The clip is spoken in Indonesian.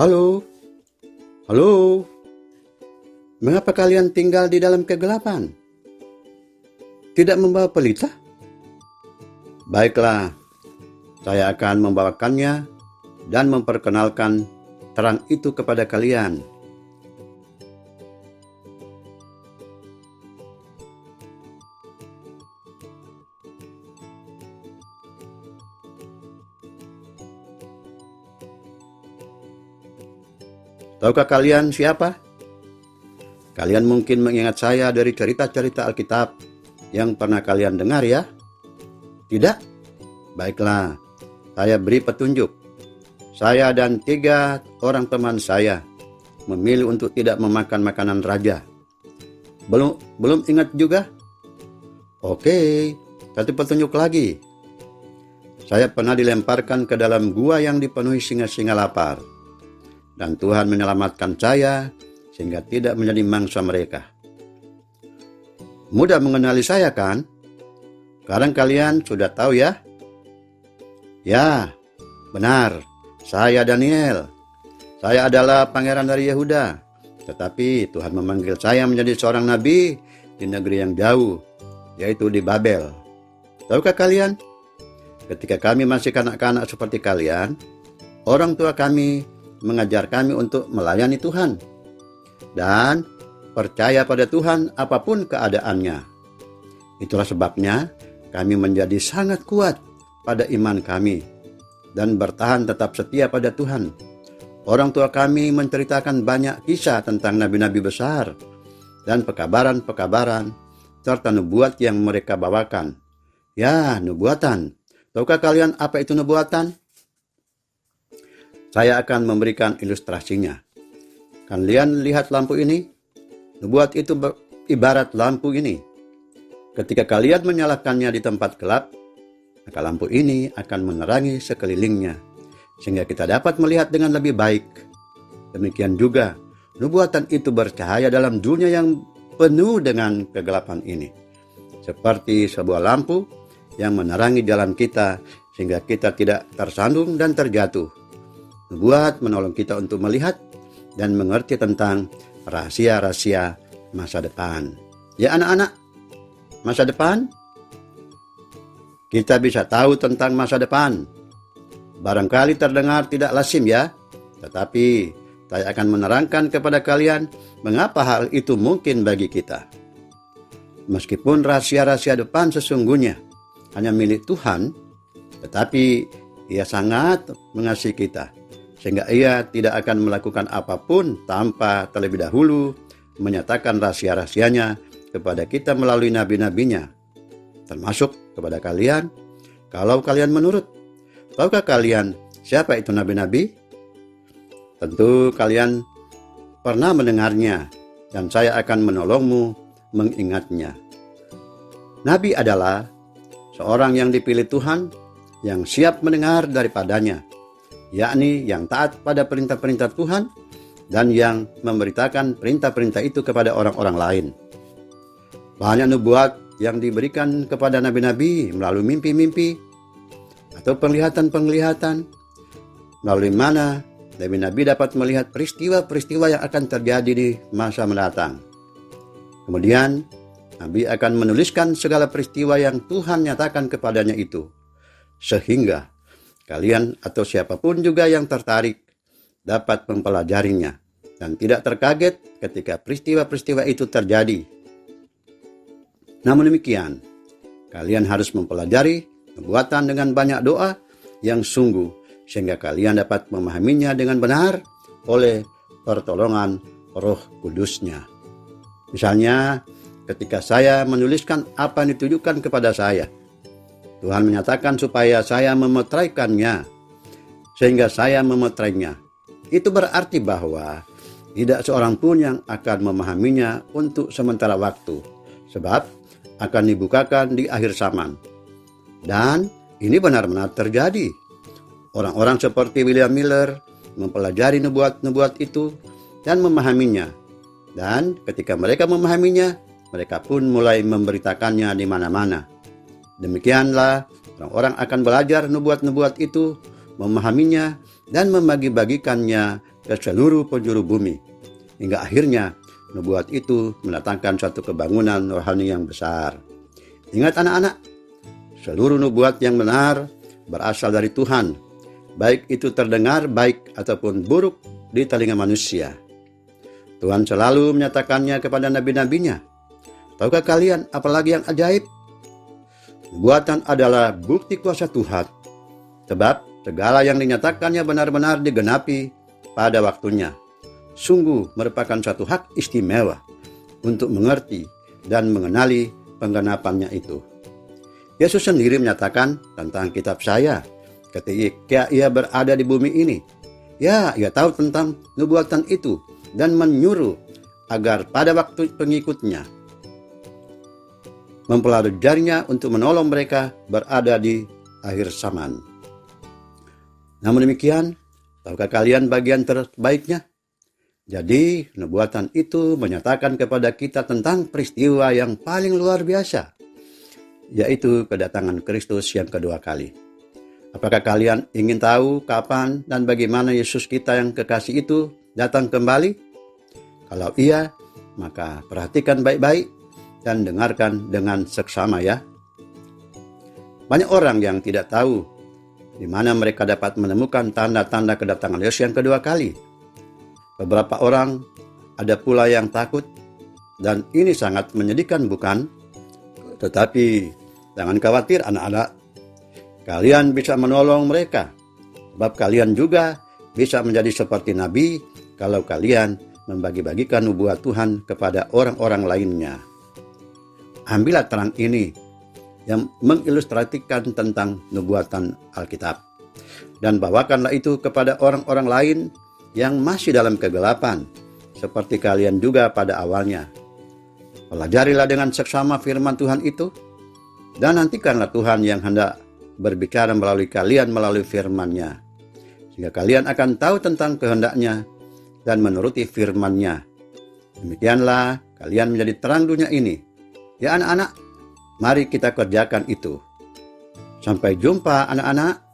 Halo, halo, mengapa kalian tinggal di dalam kegelapan? Tidak membawa pelita? Baiklah, saya akan membawakannya dan memperkenalkan terang itu kepada kalian. Tahukah kalian siapa? Kalian mungkin mengingat saya dari cerita-cerita Alkitab yang pernah kalian dengar ya? Tidak? Baiklah, saya beri petunjuk. Saya dan 3 orang teman saya memilih untuk tidak memakan makanan raja. Belum ingat juga? Oke, satu petunjuk lagi. Saya pernah dilemparkan ke dalam gua yang dipenuhi singa-singa lapar. Dan Tuhan menyelamatkan saya sehingga tidak menjadi mangsa mereka. Mudah mengenali saya kan? Sekarang kalian sudah tahu ya? Ya, benar. Saya Daniel. Saya adalah pangeran dari Yehuda. Tetapi Tuhan memanggil saya menjadi seorang nabi di negeri yang jauh, yaitu di Babel. Tahukah kalian? Ketika kami masih kanak-kanak seperti kalian, orang tua kami mengajar kami untuk melayani Tuhan dan percaya pada Tuhan apapun keadaannya. Itulah sebabnya kami menjadi sangat kuat pada iman kami dan bertahan tetap setia pada Tuhan. Orang tua kami menceritakan banyak kisah tentang nabi-nabi besar dan pekabaran-pekabaran serta nubuat yang mereka bawakan. Ya, nubuatan. Tahukah kalian apa itu nubuatan? Saya akan memberikan ilustrasinya. Kalian lihat lampu ini? Nubuat itu ibarat lampu ini. Ketika kalian menyalakannya di tempat gelap, maka lampu ini akan menerangi sekelilingnya, sehingga kita dapat melihat dengan lebih baik. Demikian juga, nubuatan itu bercahaya dalam dunia yang penuh dengan kegelapan ini. Seperti sebuah lampu yang menerangi jalan kita, sehingga kita tidak tersandung dan terjatuh. Nubuat menolong kita untuk melihat dan mengerti tentang rahasia-rahasia masa depan. Ya anak-anak, masa depan? Kita bisa tahu tentang masa depan. Barangkali terdengar tidak lazim ya, tetapi saya akan menerangkan kepada kalian mengapa hal itu mungkin bagi kita. Meskipun rahasia-rahasia depan sesungguhnya hanya milik Tuhan, tetapi Ia sangat mengasihi kita, sehingga Ia tidak akan melakukan apapun tanpa terlebih dahulu menyatakan rahasia-rahasianya kepada kita melalui nabi-nabinya, termasuk kepada kalian, kalau kalian menurut. Tahukah kalian siapa itu nabi-nabi? Tentu kalian pernah mendengarnya, dan saya akan menolongmu mengingatnya. Nabi adalah seorang yang dipilih Tuhan, yang siap mendengar daripadanya, yakni yang taat pada perintah-perintah Tuhan dan yang memberitakan perintah-perintah itu kepada orang-orang lain. Banyak nubuat yang diberikan kepada nabi-nabi melalui mimpi-mimpi atau penglihatan-penglihatan, melalui mana nabi-nabi dapat melihat peristiwa-peristiwa yang akan terjadi di masa mendatang. Kemudian, nabi akan menuliskan segala peristiwa yang Tuhan nyatakan kepadanya itu, sehingga kalian atau siapapun juga yang tertarik dapat mempelajarinya dan tidak terkaget ketika peristiwa-peristiwa itu terjadi. Namun demikian, kalian harus mempelajari nubuatan dengan banyak doa yang sungguh, sehingga kalian dapat memahaminya dengan benar oleh pertolongan Roh Kudus-Nya. Misalnya, ketika saya menuliskan apa yang ditujukan kepada saya, Tuhan menyatakan supaya saya memeteraikannya, sehingga saya memeterainya. Itu berarti bahwa tidak seorang pun yang akan memahaminya untuk sementara waktu, sebab akan dibukakan di akhir zaman. Dan ini benar-benar terjadi. Orang-orang seperti William Miller mempelajari nubuat-nubuat itu dan memahaminya. Dan ketika mereka memahaminya, mereka pun mulai memberitakannya di mana-mana. Demikianlah orang-orang akan belajar nubuat-nubuat itu, memahaminya, dan membagi-bagikannya ke seluruh penjuru bumi. Hingga akhirnya nubuat itu mendatangkan suatu kebangunan rohani yang besar. Ingat anak-anak, seluruh nubuat yang benar berasal dari Tuhan, baik itu terdengar baik ataupun buruk di telinga manusia. Tuhan selalu menyatakannya kepada nabi-nabinya. Tahukah kalian apalagi yang ajaib? Nubuatan adalah bukti kuasa Tuhan, sebab segala yang dinyatakannya benar-benar digenapi pada waktunya. Sungguh merupakan suatu hak istimewa untuk mengerti dan mengenali penggenapannya itu. Yesus sendiri menyatakan tentang kitab saya ketika ia berada di bumi ini. Ya, ia tahu tentang nubuatan itu dan menyuruh agar pada waktu pengikutnya mempelajarinya untuk menolong mereka berada di akhir zaman. Namun demikian, tahukah kalian bagian terbaiknya? Jadi, nubuatan itu menyatakan kepada kita tentang peristiwa yang paling luar biasa, yaitu kedatangan Kristus yang kedua kali. Apakah kalian ingin tahu kapan dan bagaimana Yesus kita yang kekasih itu datang kembali? Kalau iya, maka perhatikan baik-baik dan dengarkan dengan seksama ya. Banyak orang yang tidak tahu di mana mereka dapat menemukan tanda-tanda kedatangan Yesus yang kedua kali. Beberapa orang ada pula yang takut, dan ini sangat menyedihkan bukan? Tetapi jangan khawatir anak-anak, kalian bisa menolong mereka, sebab kalian juga bisa menjadi seperti Nabi kalau kalian membagi-bagikan nubuat Tuhan kepada orang-orang lainnya. Ambillah terang ini yang mengilustrasikan tentang nubuatan Alkitab, dan bawakanlah itu kepada orang-orang lain yang masih dalam kegelapan, seperti kalian juga pada awalnya. Pelajarilah dengan seksama firman Tuhan itu, dan nantikanlah Tuhan yang hendak berbicara melalui kalian melalui firman-Nya, sehingga kalian akan tahu tentang kehendak-Nya dan menuruti firman-Nya. Demikianlah kalian menjadi terang dunia ini. Ya anak-anak, mari kita kerjakan itu. Sampai jumpa anak-anak.